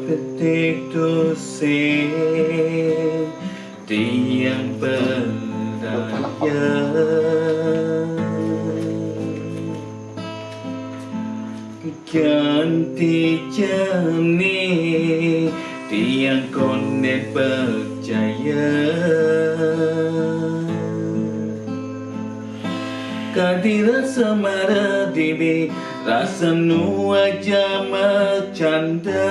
Petik tu tiang beraya ganti jani tiang konet percaya kadira semara diri rasa nu aja bercanda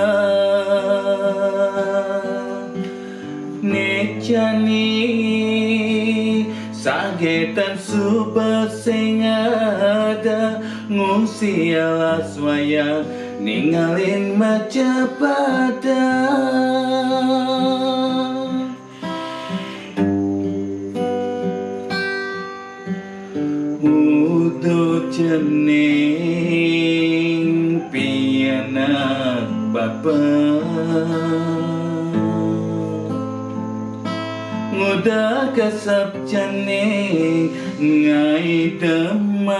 Necani sagetan super singada ngusi alas waya ninggalin maca pada Udo cening pianak bapa Nguda kasap cening ngai demam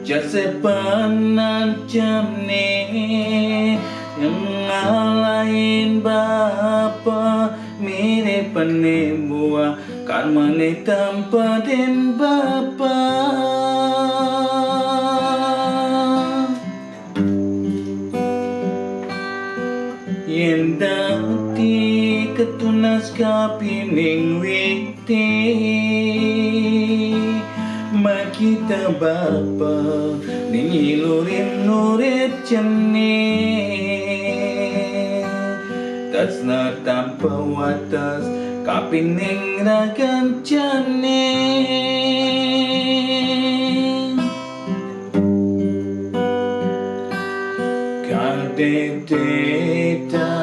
Jase panan cening yang ngalahin bapa mirip penembua karma ni tanpa den bapa Yen dati ketunas kapining witi makita bapa ningilurin nurip cening tasna tanpa watas kapining ragan cening kadedeta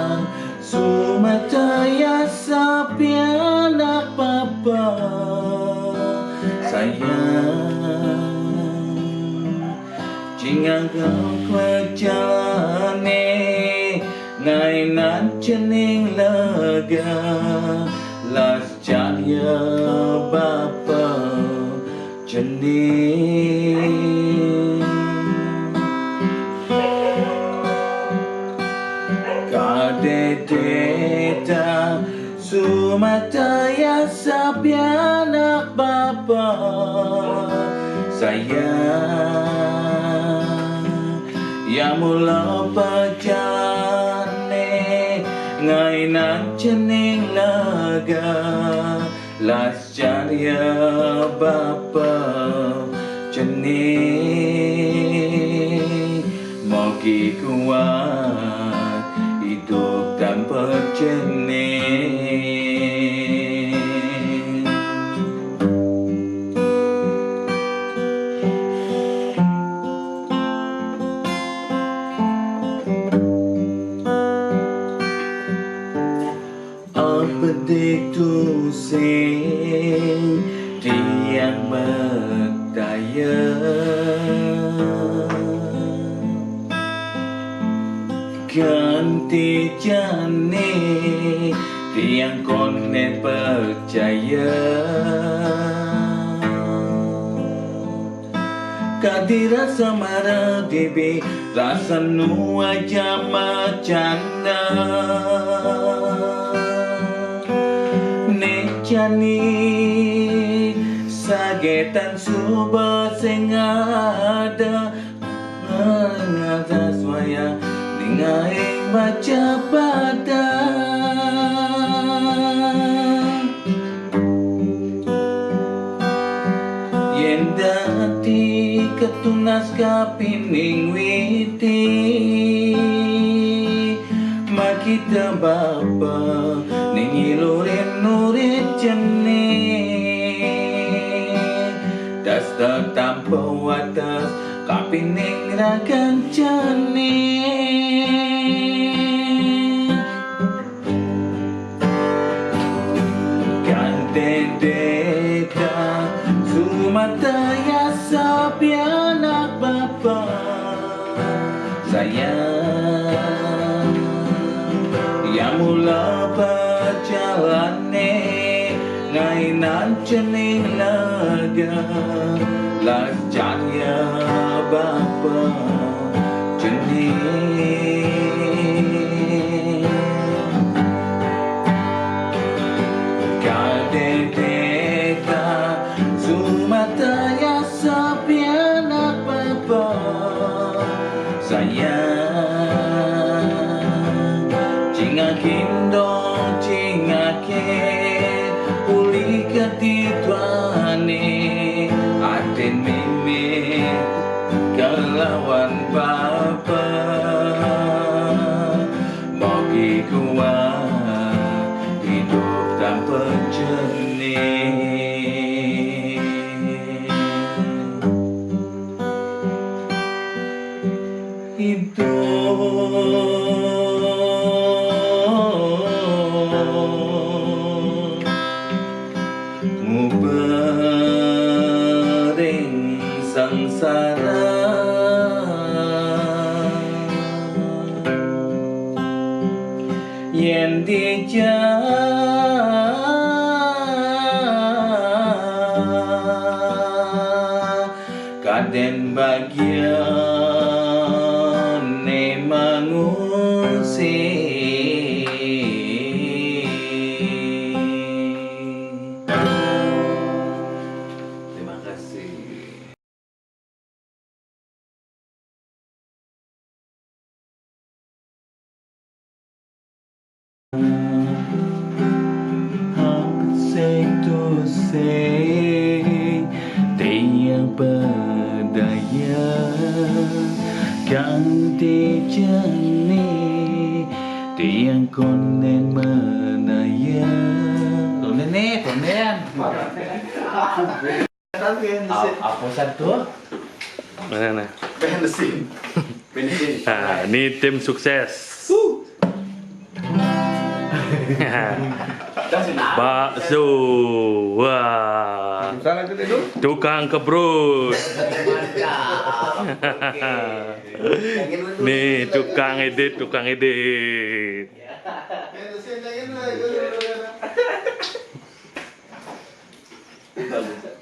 sumataya sapianak papa sayang jingga kau kejalane ngainan cening lega las jaya bapa cening kadedeta sumataya sapianak bapa sayang ya mula pajane ngainan cening laga las jaya bapa cening mogi kuat hidup tanpa cening Petik tu tiang berdaya ganti jani tiang konet percaya kadira samara dibi rasa nu aja macanda Necani sagetan suba singada ngadas waya ningaing baca pada yen dati ketunas kapining witi makita bapa ningilurin nurit cening das tanpa watas pining ra kancane Kandedeka sumataya sa pianak bapa sayang yang mula berjalane ngainan cening laga lajanya bapa cening kadedeka sumataya sa pianak bapa sayang cingakin dong cingake uli ketituane aten mimi kelawan papa mogi kuat hidup tanpa jernih Mubering sangsara yen kaden bagian ne mangusi terima kasih. Safe to say tiang berdaya kan dijani tiang konen menaya konen apa satu Mana? bensin Nah, ini tim sukses. Bakso, wah, tukang kebrus. Nih tukang edit. Bagus.